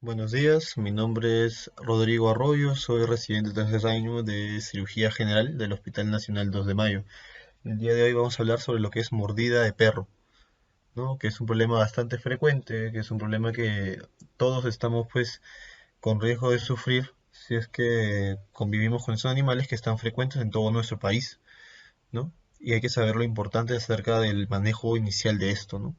Buenos días, mi nombre es Rodrigo Arroyo, soy residente de tercer año de Cirugía General del Hospital Nacional 2 de Mayo. El día de hoy vamos a hablar sobre lo que es mordida de perro, ¿no? Que es un problema bastante frecuente, que es un problema que todos estamos pues con riesgo de sufrir si es que convivimos con esos animales que están frecuentes en todo nuestro país, ¿no? Y hay que saber lo importante acerca del manejo inicial de esto, ¿no?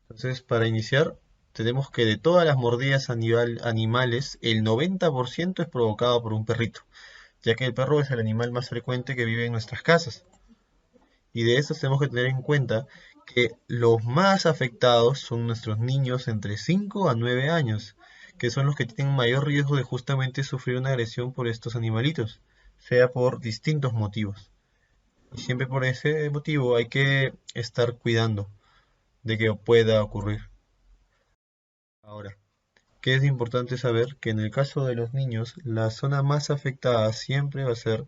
Entonces, para iniciar, tenemos que de todas las mordidas animales, el 90% es provocado por un perrito, ya que el perro es el animal más frecuente que vive en nuestras casas. Y de eso tenemos que tener en cuenta que los más afectados son nuestros niños entre 5 a 9 años, que son los que tienen mayor riesgo de justamente sufrir una agresión por estos animalitos, sea por distintos motivos. Y siempre por ese motivo hay que estar cuidando de que pueda ocurrir. Ahora, que es importante saber que en el caso de los niños, la zona más afectada siempre va a ser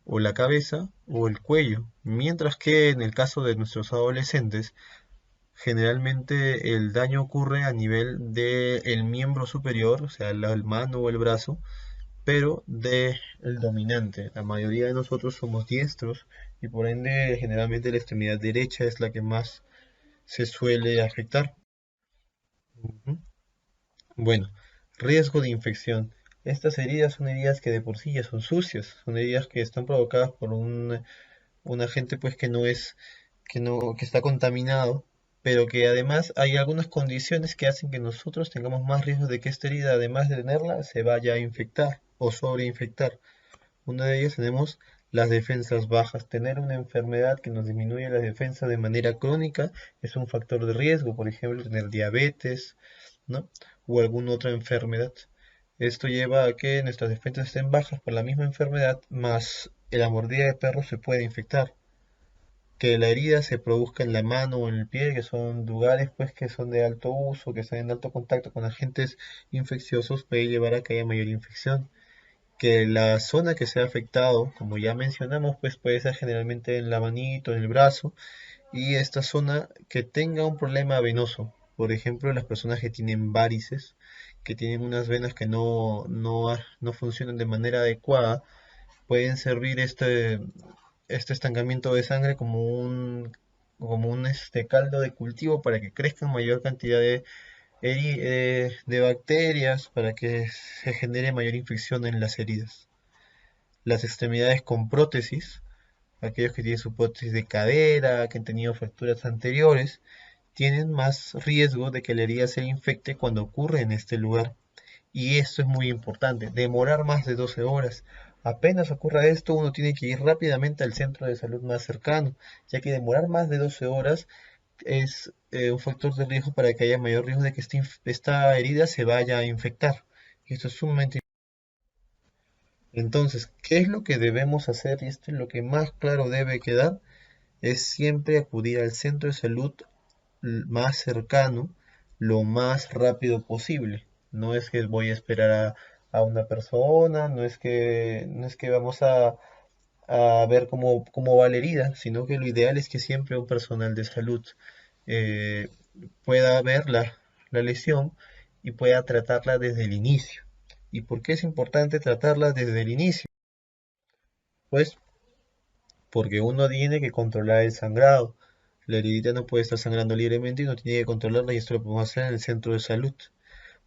o la cabeza o el cuello, mientras que en el caso de nuestros adolescentes, generalmente el daño ocurre a nivel del miembro superior, o sea, la mano o el brazo, pero del dominante. La mayoría de nosotros somos diestros y por ende generalmente la extremidad derecha es la que más se suele afectar. Ujú. Bueno, riesgo de infección. Estas heridas son heridas que de por sí ya son sucias, son heridas que están provocadas por un agente pues que no es, que no, que está contaminado, pero que además hay algunas condiciones que hacen que nosotros tengamos más riesgo de que esta herida, además de tenerla, se vaya a infectar o sobreinfectar. Una de ellas tenemos las defensas bajas. Tener una enfermedad que nos disminuye la defensa de manera crónica es un factor de riesgo, por ejemplo, tener diabetes, ¿no? O alguna otra enfermedad. Esto lleva a que nuestras defensas estén bajas por la misma enfermedad, más la mordida de perro se puede infectar. Que la herida se produzca en la mano o en el pie, que son lugares pues que son de alto uso, que están en alto contacto con agentes infecciosos, puede llevar a que haya mayor infección. Que la zona que sea afectado, como ya mencionamos, pues puede ser generalmente en la manito, en el brazo, y esta zona que tenga un problema venoso. Por ejemplo, las personas que tienen varices, que tienen unas venas que no funcionan de manera adecuada, pueden servir este estancamiento de sangre como un caldo de cultivo para que crezca mayor cantidad de bacterias, para que se genere mayor infección en las heridas. Las extremidades con prótesis, aquellos que tienen su prótesis de cadera, que han tenido fracturas anteriores, tienen más riesgo de que la herida se infecte cuando ocurre en este lugar. Y esto es muy importante, demorar más de 12 horas. Apenas ocurra esto, uno tiene que ir rápidamente al centro de salud más cercano, ya que demorar más de 12 horas es un factor de riesgo para que haya mayor riesgo de que esta herida se vaya a infectar. Y esto es sumamente. Entonces, ¿qué es lo que debemos hacer? Y esto es lo que más claro debe quedar, es siempre acudir al centro de salud más cercano lo más rápido posible. No es que voy a esperar a una persona, no es que vamos a ver cómo va la herida, sino que lo ideal es que siempre un personal de salud eh, pueda ver la lesión y pueda tratarla desde el inicio. ¿Y por qué es importante tratarla desde el inicio? Pues porque uno tiene que controlar el sangrado. La heridita no puede estar sangrando libremente y uno tiene que controlarla y esto lo podemos hacer en el centro de salud.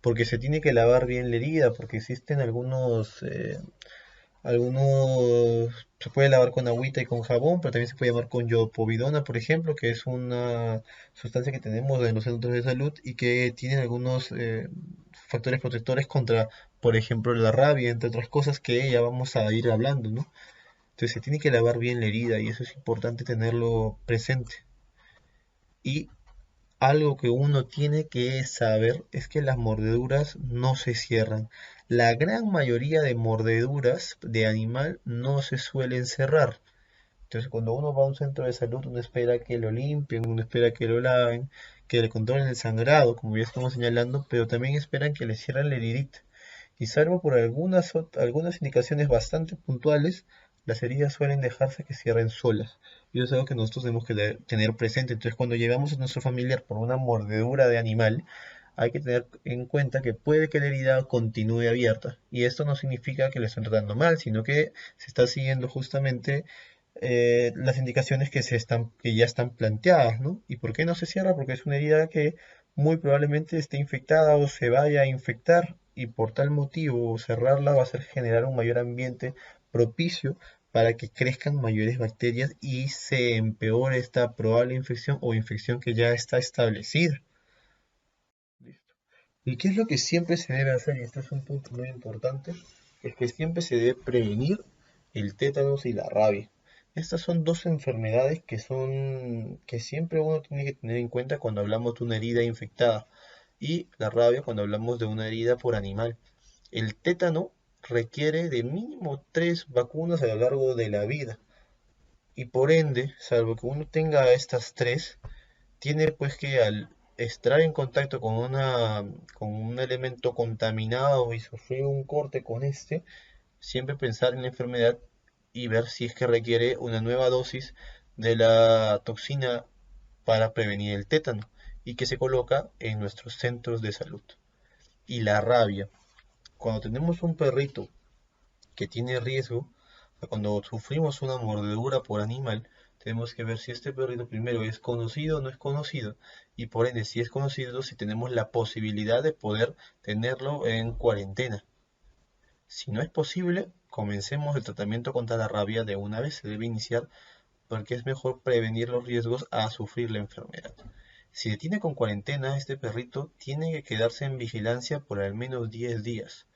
Porque se tiene que lavar bien la herida, porque existen algunos, se puede lavar con agüita y con jabón, pero también se puede lavar con yodopovidona, por ejemplo, que es una sustancia que tenemos en los centros de salud y que tiene algunos factores protectores contra, por ejemplo, la rabia, entre otras cosas que ya vamos a ir hablando, ¿no? Entonces se tiene que lavar bien la herida y eso es importante tenerlo presente. Y algo que uno tiene que saber es que las mordeduras no se cierran. La gran mayoría de mordeduras de animal no se suelen cerrar. Entonces cuando uno va a un centro de salud, uno espera que lo limpien, uno espera que lo laven, que le controlen el sangrado, como ya estamos señalando, pero también esperan que le cierren la heridita. Y salvo por algunas indicaciones bastante puntuales, las heridas suelen dejarse que cierren solas. Y eso es algo que nosotros tenemos que tener presente. Entonces, cuando llegamos a nuestro familiar por una mordedura de animal, hay que tener en cuenta que puede que la herida continúe abierta. Y esto no significa que lo estén tratando mal, sino que se está siguiendo justamente las indicaciones que ya están planteadas, ¿no? ¿Y por qué no se cierra? Porque es una herida que muy probablemente esté infectada o se vaya a infectar y por tal motivo cerrarla va a hacer generar un mayor ambiente propicio para que crezcan mayores bacterias y se empeore esta probable infección o infección que ya está establecida. Listo. ¿Y qué es lo que siempre se debe hacer? Y este es un punto muy importante, es que siempre se debe prevenir el tétanos y la rabia. Estas son dos enfermedades que siempre uno tiene que tener en cuenta cuando hablamos de una herida infectada y la rabia cuando hablamos de una herida por animal. El tétano requiere de mínimo 3 vacunas a lo largo de la vida y por ende, salvo que uno tenga estas tres, tiene pues que al estar en contacto con un elemento contaminado y sufrir un corte con este, siempre pensar en la enfermedad y ver si es que requiere una nueva dosis de la toxina para prevenir el tétano y que se coloca en nuestros centros de salud. Y la rabia. Cuando tenemos un perrito que tiene riesgo, cuando sufrimos una mordedura por animal, tenemos que ver si este perrito primero es conocido o no es conocido, y por ende, si es conocido, si tenemos la posibilidad de poder tenerlo en cuarentena. Si no es posible, comencemos el tratamiento contra la rabia de una vez. Se debe iniciar porque es mejor prevenir los riesgos a sufrir la enfermedad. Si se tiene con cuarentena, este perrito tiene que quedarse en vigilancia por al menos 10 días.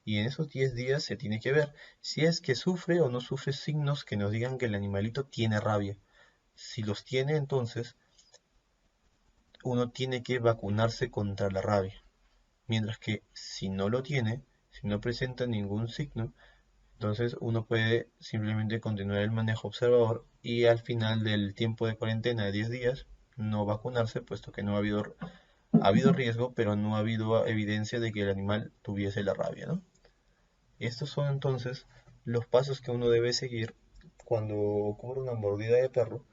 Y en esos 10 días se tiene que ver si es que sufre o no sufre signos que nos digan que el animalito tiene rabia. Si los tiene, entonces uno tiene que vacunarse contra la rabia. Mientras que si no lo tiene, si no presenta ningún signo, entonces uno puede simplemente continuar el manejo observador y al final del tiempo de cuarentena de 10 días no vacunarse, puesto que no ha habido riesgo, pero no ha habido evidencia de que el animal tuviese la rabia, ¿no? Estos son entonces los pasos que uno debe seguir cuando ocurre una mordida de perro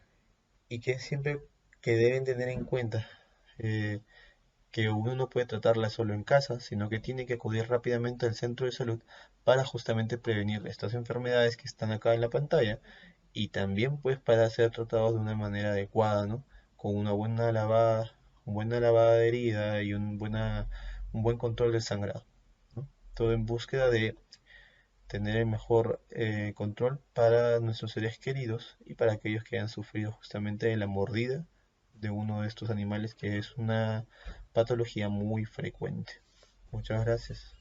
y que siempre que deben tener en cuenta eh, que uno no puede tratarla solo en casa, sino que tiene que acudir rápidamente al centro de salud para justamente prevenir estas enfermedades que están acá en la pantalla y también pues para ser tratados de una manera adecuada, ¿no? Con buena lavada de herida y un buen control del sangrado, ¿no? Todo en búsqueda de tener el mejor control para nuestros seres queridos y para aquellos que han sufrido justamente de la mordida de uno de estos animales que es una patología muy frecuente. Muchas gracias.